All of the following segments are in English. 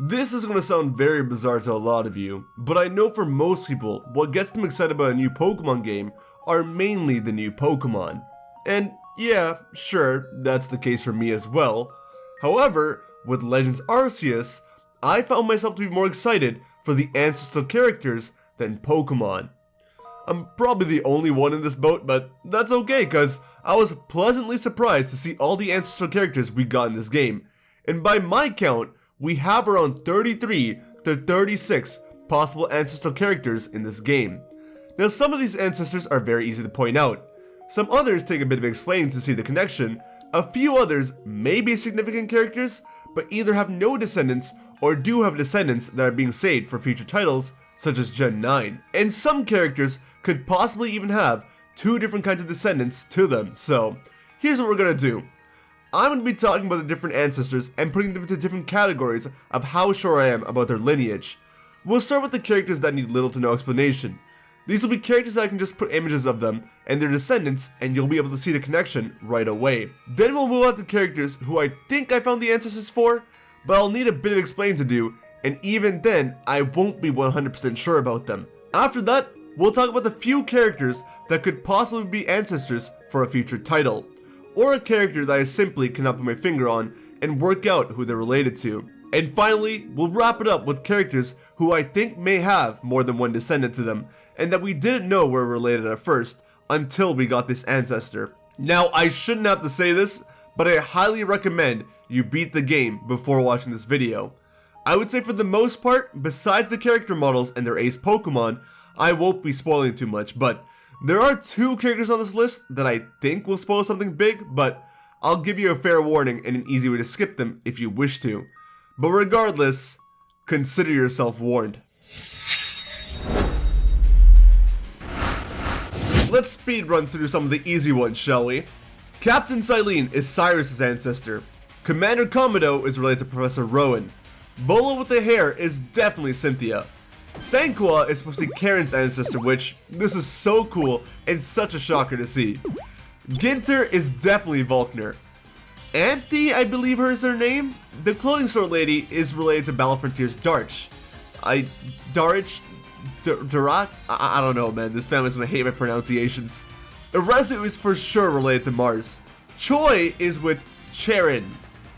This is going to sound very bizarre to a lot of you, but I know for most people, what gets them excited about a new Pokemon game are mainly the new Pokemon. And yeah, sure, that's the case for me as well. However, with Legends Arceus, I found myself to be more excited for the ancestral characters than Pokemon. I'm probably the only one in this boat, but that's okay, cause I was pleasantly surprised to see all the ancestral characters we got in this game. And by my count, we have around 33 to 36 possible ancestral characters in this game. Now some of these ancestors are very easy to point out. Some others take a bit of explaining to see the connection. A few others may be significant characters, but either have no descendants or do have descendants that are being saved for future titles, such as Gen 9. And some characters could possibly even have two different kinds of descendants to them. So here's what we're gonna do. I'm going to be talking about the different ancestors and putting them into different categories of how sure I am about their lineage. We'll start with the characters that need little to no explanation. These will be characters that I can just put images of them and their descendants, and you'll be able to see the connection right away. Then we'll move on to characters who I think I found the ancestors for, but I'll need a bit of explaining to do, and even then I won't be 100% sure about them. After that, we'll talk about the few characters that could possibly be ancestors for a future title, or a character that I simply cannot put my finger on and work out who they're related to. And finally, we'll wrap it up with characters who I think may have more than one descendant to them, and that we didn't know were related at first, until we got this ancestor. Now, I shouldn't have to say this, but I highly recommend you beat the game before watching this video. I would say for the most part, besides the character models and their ace Pokemon, I won't be spoiling too much, but there are two characters on this list that I think will spoil something big, but I'll give you a fair warning and an easy way to skip them if you wish to. But regardless, consider yourself warned. Let's speedrun through some of the easy ones, shall we? Captain Silene is Cyrus's ancestor. Commander Komodo is related to Professor Rowan. Volo with the hair is definitely Cynthia. Sanqua is supposed to be Karen's ancestor, which, this is so cool and such a shocker to see. Ginter is definitely Volkner. Anthe, I believe her is her name? The clothing store lady is related to Battle Frontier's Darch. Darak? I don't know, man, this family's gonna hate my pronunciations. Erezu is for sure related to Mars. Choi is with Charon,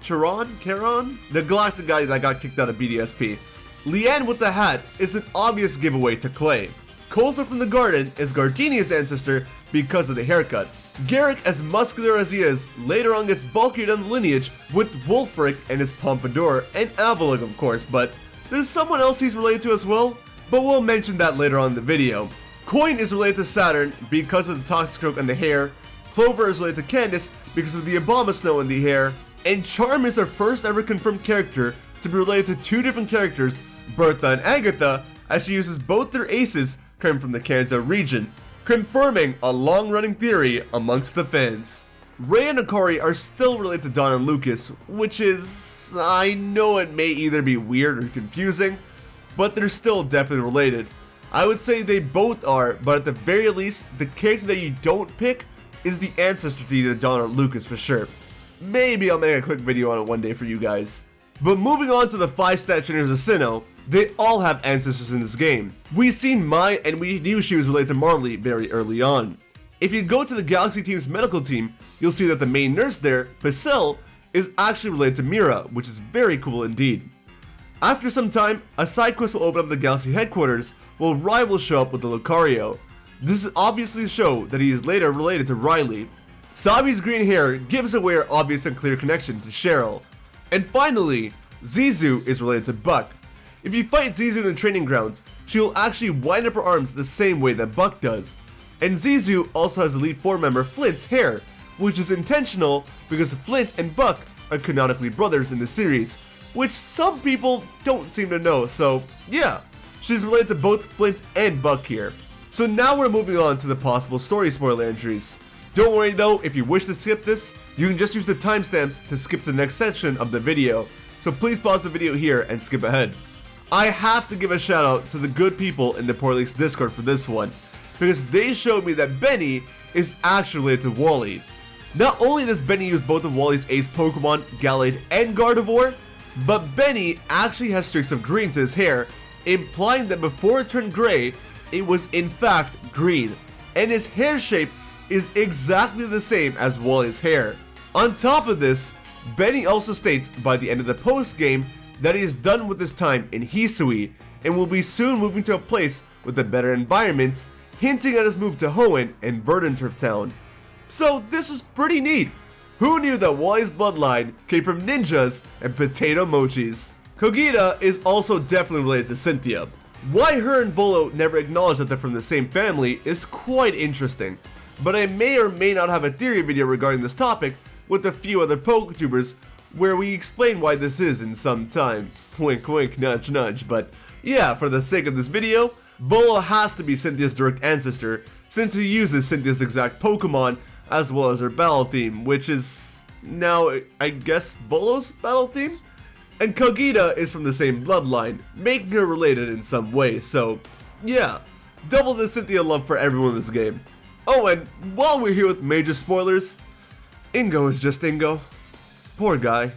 the galactic guy that got kicked out of BDSP. Leanne with the hat is an obvious giveaway to Clay. Colza from the Garden is Gardenia's ancestor because of the haircut. Garrick, as muscular as he is, later on gets bulkier down the lineage with Wulfric and his pompadour, and Avalugg of course, but there's someone else he's related to as well, but we'll mention that later on in the video. Coin is related to Saturn because of the Toxicroak and the hair, Clover is related to Candace because of the Abomasnow and the hair, and Charm is our first ever confirmed character to be related to two different characters, Bertha and Agatha, as she uses both their aces coming from the Kanto region, confirming a long-running theory amongst the fans. Ray and Akari are still related to Don and Lucas, which is, I know it may either be weird or confusing, but they're still definitely related. I would say they both are, but at the very least, the character that you don't pick is the ancestor to either Don or Lucas for sure. Maybe I'll make a quick video on it one day for you guys. But moving on to the 5-stat trainers of Sinnoh, they all have ancestors in this game. We seen Mai and we knew she was related to Marley very early on. If you go to the Galaxy team's medical team, you'll see that the main nurse there, Pacell, is actually related to Mira, which is very cool indeed. After some time, a side quest will open up the Galaxy headquarters, while Rai will show up with the Lucario. This is obviously to show that he is later related to Riley. Sabi's green hair gives away her obvious and clear connection to Cheryl. And finally, Zizu is related to Buck. If you fight Zizu in the training grounds, she will actually wind up her arms the same way that Buck does. And Zizu also has Elite Four member Flint's hair, which is intentional because Flint and Buck are canonically brothers in the series, which some people don't seem to know, so yeah, she's related to both Flint and Buck here. So now we're moving on to the possible story spoiler entries. Don't worry though, if you wish to skip this, you can just use the timestamps to skip to the next section of the video, so please pause the video here and skip ahead. I have to give a shout out to the good people in the Poor Leaks Discord for this one, because they showed me that Benny is actually related to Wally. Not only does Benny use both of Wally's ace Pokemon, Gallade and Gardevoir, But Benny actually has streaks of green to his hair, implying that before it turned gray, it was in fact green, and his hair shape is exactly the same as Wally's hair. On top of this, Benny also states by the end of the post-game that he is done with his time in Hisui and will be soon moving to a place with a better environment, hinting at his move to Hoenn and Verdanturf Town. So this is pretty neat. Who knew that Wally's bloodline came from ninjas and potato mochis? Kogita is also definitely related to Cynthia. Why her and Volo never acknowledge that they're from the same family is quite interesting, but I may or may not have a theory video regarding this topic with a few other PokeTubers where we explain why this is in some time. Wink wink, nudge nudge, but yeah, for the sake of this video, Volo has to be Cynthia's direct ancestor since he uses Cynthia's exact Pokemon as well as her battle theme, which is now, I guess, Volo's battle theme? And Kogita is from the same bloodline, making her related in some way, so yeah, double the Cynthia love for everyone in this game. Oh, and while we're here with major spoilers, Ingo is just Ingo. Poor guy.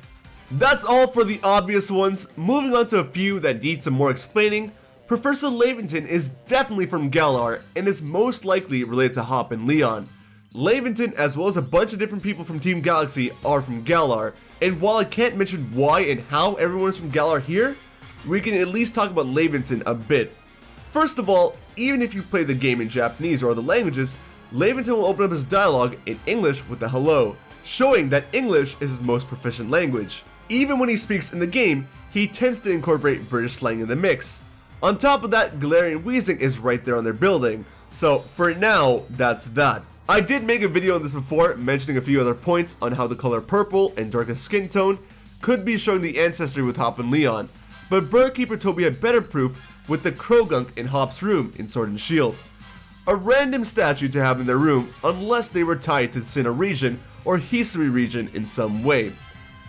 That's all for the obvious ones. Moving on to a few that need some more explaining. Professor Laventon is definitely from Galar and is most likely related to Hop and Leon. Laventon, as well as a bunch of different people from Team Galaxy, are from Galar, and while I can't mention why and how everyone is from Galar here, we can at least talk about Laventon a bit. First of all, even if you play the game in Japanese or other languages, Laventon will open up his dialogue in English with a hello, showing that English is his most proficient language. Even when he speaks in the game, he tends to incorporate British slang in the mix. On top of that, Galarian wheezing is right there on their building, so for now, that's that. I did make a video on this before, mentioning a few other points on how the color purple and darkest skin tone could be showing the ancestry with Hop and Leon, but Birdkeeper told me a better proof with the Krogunk in Hop's room in Sword and Shield. A random statue to have in their room unless they were tied to Sinnoh region or Hisui region in some way.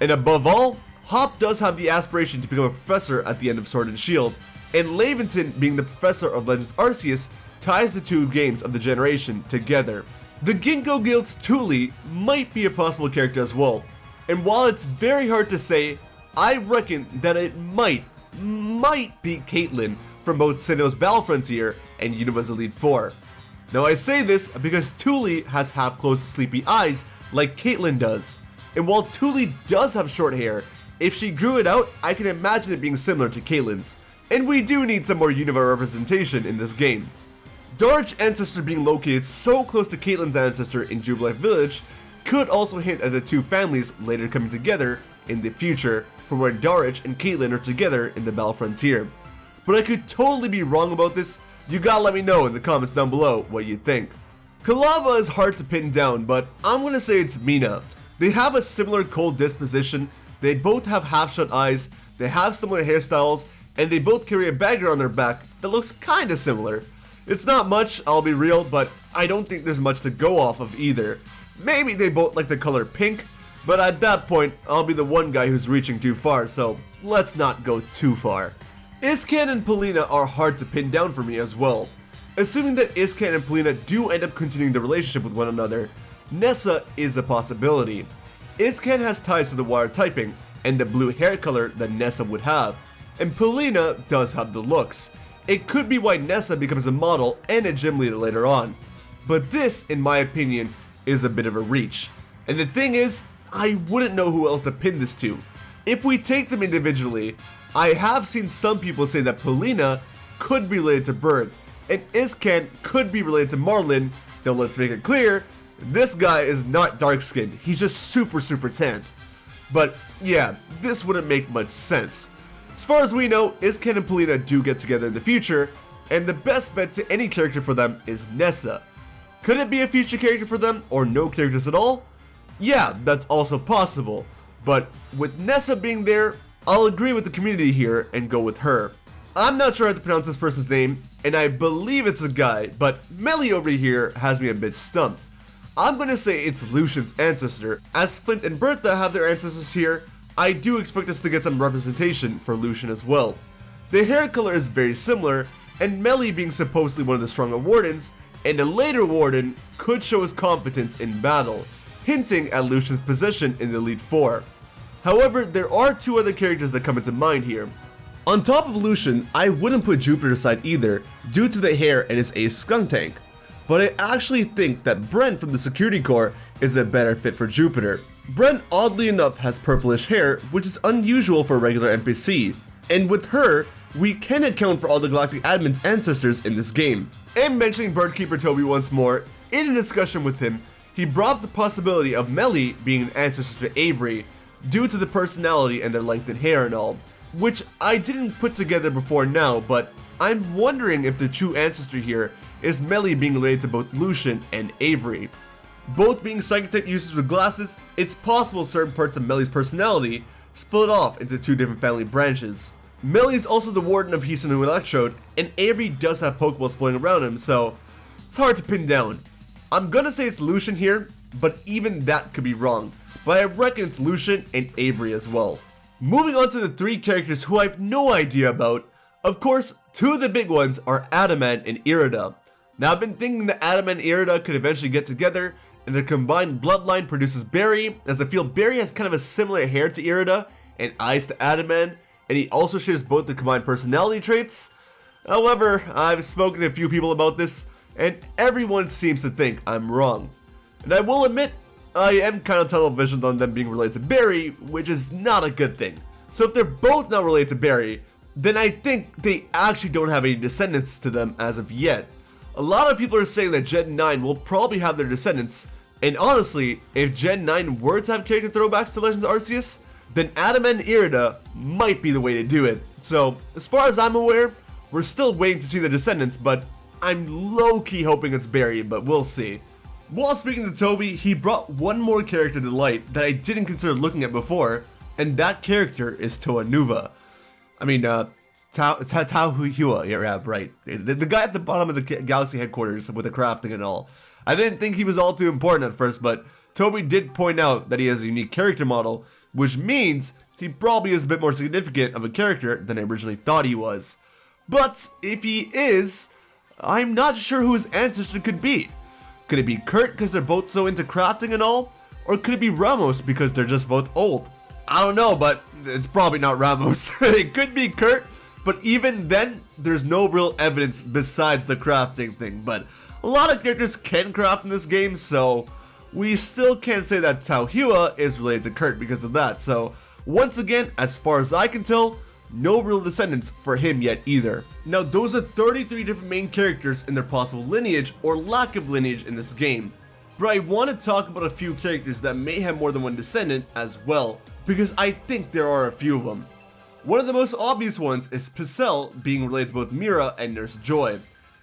And above all, Hop does have the aspiration to become a professor at the end of Sword and Shield, and Laventon being the professor of Legends Arceus ties the two games of the generation together. The Ginkgo Guild's Thule might be a possible character as well, and while it's very hard to say, I reckon that it might be Caitlyn from both Sinnoh's Battle Frontier and Universe Elite 4. Now I say this because Thule has half-closed sleepy eyes like Caitlyn does, and while Thule does have short hair, if she grew it out, I can imagine it being similar to Caitlyn's, and we do need some more Unova representation in this game. Darch's ancestor being located so close to Caitlyn's ancestor in Jubilife Village could also hint at the two families later coming together in the future from where Darch and Caitlyn are together in the Battle Frontier. But I could totally be wrong about this. You gotta let me know in the comments down below what you think. Kalava is hard to pin down, but I'm gonna say it's Mina. They have a similar cold disposition, they both have half-shut eyes, they have similar hairstyles, and they both carry a bagger on their back that looks kinda similar. It's not much, I'll be real, but I don't think there's much to go off of either. Maybe they both like the color pink, but at that point, I'll be the one guy who's reaching too far, so let's not go too far. Iscan and Polina are hard to pin down for me as well. Assuming that Iscan and Polina do end up continuing the relationship with one another, Nessa is a possibility. Iscan has ties to the water typing and the blue hair color that Nessa would have, and Polina does have the looks. It could be why Nessa becomes a model and a gym leader later on. But this, in my opinion, is a bit of a reach. And the thing is, I wouldn't know who else to pin this to. If we take them individually, I have seen some people say that Polina could be related to Berg, and Iscan could be related to Marlin, though let's make it clear, this guy is not dark skinned, he's just super tanned. But yeah, this wouldn't make much sense. As far as we know, Iscan and Polina do get together in the future, and the best bet to any character for them is Nessa. Could it be a future character for them, or no characters at all? Yeah, that's also possible, but with Nessa being there, I'll agree with the community here and go with her. I'm not sure how to pronounce this person's name, and I believe it's a guy, but Melly over here has me a bit stumped. I'm gonna say it's Lucian's ancestor. As Flint and Bertha have their ancestors here, I do expect us to get some representation for Lucian as well. The hair color is very similar, and Melly being supposedly one of the stronger wardens, and a later warden could show his competence in battle, hinting at Lucian's position in the Elite Four. However, there are two other characters that come into mind here. On top of Lucian, I wouldn't put Jupiter aside either, due to the hair and his ace skunk tank. But I actually think that Brent from the Security Corps is a better fit for Jupiter. Brent, oddly enough, has purplish hair, which is unusual for a regular NPC. And with her, we can account for all the Galactic Admin's ancestors in this game. And mentioning Birdkeeper Toby once more, in a discussion with him, he brought up the possibility of Melly being an ancestor to Avery, due to the personality and their lengthened hair and all, which I didn't put together before now, but I'm wondering if the true ancestor here is Melly being related to both Lucian and Avery. Both being psychic type users with glasses, it's possible certain parts of Melly's personality split off into two different family branches. Melly is also the warden of Hisuian Electrode, and Avery does have Pokeballs floating around him, so it's hard to pin down. I'm gonna say it's Lucian here, but even that could be wrong, but I reckon it's Lucian and Avery as well. Moving on to the three characters who I have no idea about, of course, two of the big ones are Adamant and Irida. Now I've been thinking that Adamant and Irida could eventually get together, and their combined bloodline produces Barry, as I feel Barry has kind of a similar hair to Irida, and eyes to Adamant, and he also shares both the combined personality traits. However, I've spoken to a few people about this, and everyone seems to think I'm wrong. And I will admit, I am kind of tunnel visioned on them being related to Barry, which is not a good thing. So if they're both not related to Barry, then I think they actually don't have any descendants to them as of yet. A lot of people are saying that Gen 9 will probably have their descendants, and honestly, if Gen 9 were to have character throwbacks to Legends Arceus, then Adamant and Irida might be the way to do it. So, as far as I'm aware, we're still waiting to see the descendants, but I'm low-key hoping it's Barry, but we'll see. While speaking to Toby, he brought one more character to light that I didn't consider looking at before, and that character is Toanuva. I mean, Hua, yeah, right. The guy at the bottom of the Galaxy headquarters with the crafting and all. I didn't think he was all too important at first, but Toby did point out that he has a unique character model, which means he probably is a bit more significant of a character than I originally thought he was. But if he is, I'm not sure who his ancestor could be. Could it be Kurt because they're both so into crafting and all? Or could it be Ramos because they're just both old? I don't know, but it's probably not Ramos. It could be Kurt, but even then, there's no real evidence besides the crafting thing. But a lot of characters can craft in this game, so we still can't say that Hua is related to Kurt because of that. So once again, as far as I can tell, no real descendants for him yet either. Now those are 33 different main characters and their possible lineage or lack of lineage in this game. But I want to talk about a few characters that may have more than one descendant as well, because I think there are a few of them. One of the most obvious ones is Picel being related to both Mira and Nurse Joy.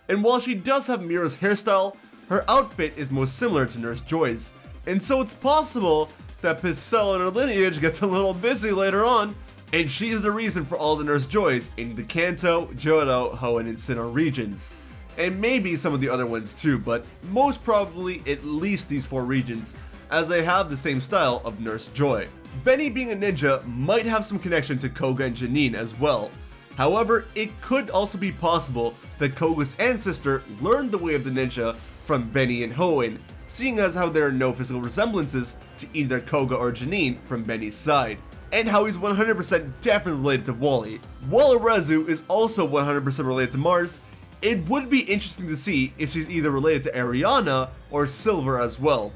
And while she does have Mira's hairstyle, her outfit is most similar to Nurse Joy's. And so it's possible that Picel and her lineage gets a little busy later on, and she is the reason for all the Nurse Joys in the Kanto, Johto, Hoenn, and Sinnoh regions. And maybe some of the other ones too, but most probably at least these 4 regions, as they have the same style of Nurse Joy. Benny being a ninja might have some connection to Koga and Janine as well. However, it could also be possible that Koga's ancestor learned the way of the ninja from Benny and Hoenn, seeing as how there are no physical resemblances to either Koga or Janine from Benny's side, and how he's 100% definitely related to Wally. While Arezu is also 100% related to Mars, it would be interesting to see if she's either related to Ariana or Silver as well.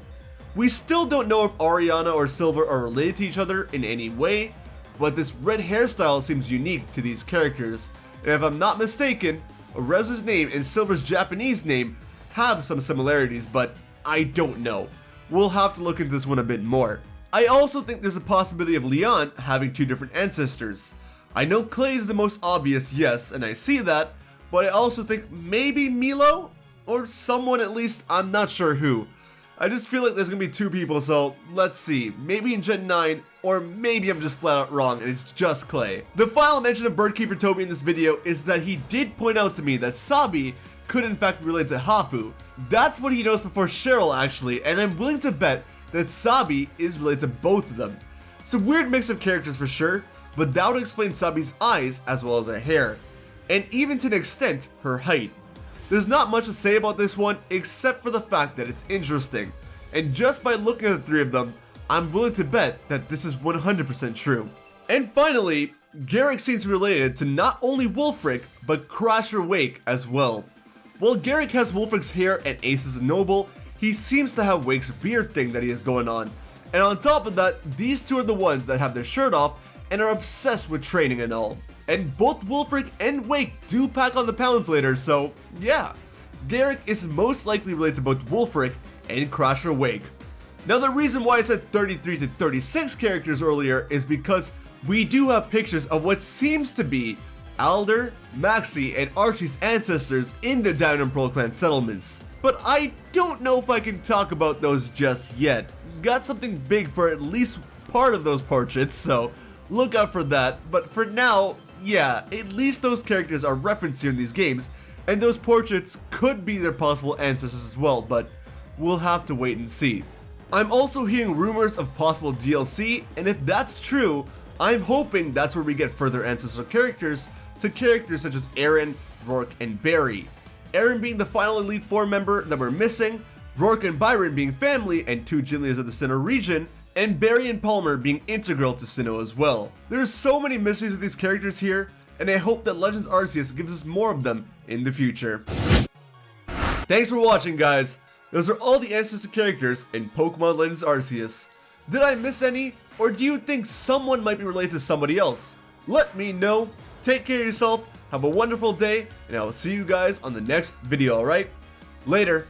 We still don't know if Ariana or Silver are related to each other in any way, but this red hairstyle seems unique to these characters, and if I'm not mistaken, Arezu's name and Silver's Japanese name have some similarities, but I don't know. We'll have to look into this one a bit more. I also think there's a possibility of Leon having 2 different ancestors. I know Clay is the most obvious, yes, and I see that, but I also think maybe Milo? Or someone at least, I'm not sure who. I just feel like there's gonna be 2 people, so let's see. Maybe in Gen 9, or maybe I'm just flat out wrong and it's just Clay. The final mention of Birdkeeper Toby in this video is that he did point out to me that Sabi could in fact relate to Hapu. That's what he knows before Cheryl actually, and I'm willing to bet that Sabi is related to both of them. It's a weird mix of characters for sure, but that would explain Sabi's eyes as well as her hair, and even to an extent, her height. There's not much to say about this one except for the fact that it's interesting, and just by looking at the 3 of them, I'm willing to bet that this is 100% true. And finally, Garrick seems related to not only Wulfric, but Crasher Wake as well. While Garrick has Wulfric's hair and Ace's noble, he seems to have Wake's beard thing that he has going on. And on top of that, these two are the ones that have their shirt off and are obsessed with training and all. And both Wulfric and Wake do pack on the pounds later, so yeah. Garrick is most likely related to both Wulfric and Crasher Wake. Now the reason why I said 33 to 36 characters earlier is because we do have pictures of what seems to be Alder, Maxi, and Archie's ancestors in the Diamond and Pearl Clan settlements. But I don't know if I can talk about those just yet. Got something big for at least part of those portraits, so look out for that. But for now, yeah, at least those characters are referenced here in these games, and those portraits could be their possible ancestors as well, but we'll have to wait and see. I'm also hearing rumors of possible DLC, and if that's true, I'm hoping that's where we get further ancestral characters to characters such as Aaron, Rourke, and Barry. Aaron being the final Elite Four member that we're missing, Rourke and Byron being family and two Jinlias of the Sinnoh region, and Barry and Palmer being integral to Sinnoh as well. There's so many mysteries with these characters here, and I hope that Legends Arceus gives us more of them in the future. Thanks for watching, guys. Those are all the answers to characters in Pokemon Legends Arceus. Did I miss any, or do you think someone might be related to somebody else? Let me know. Take care of yourself, have a wonderful day, and I will see you guys on the next video, alright? Later.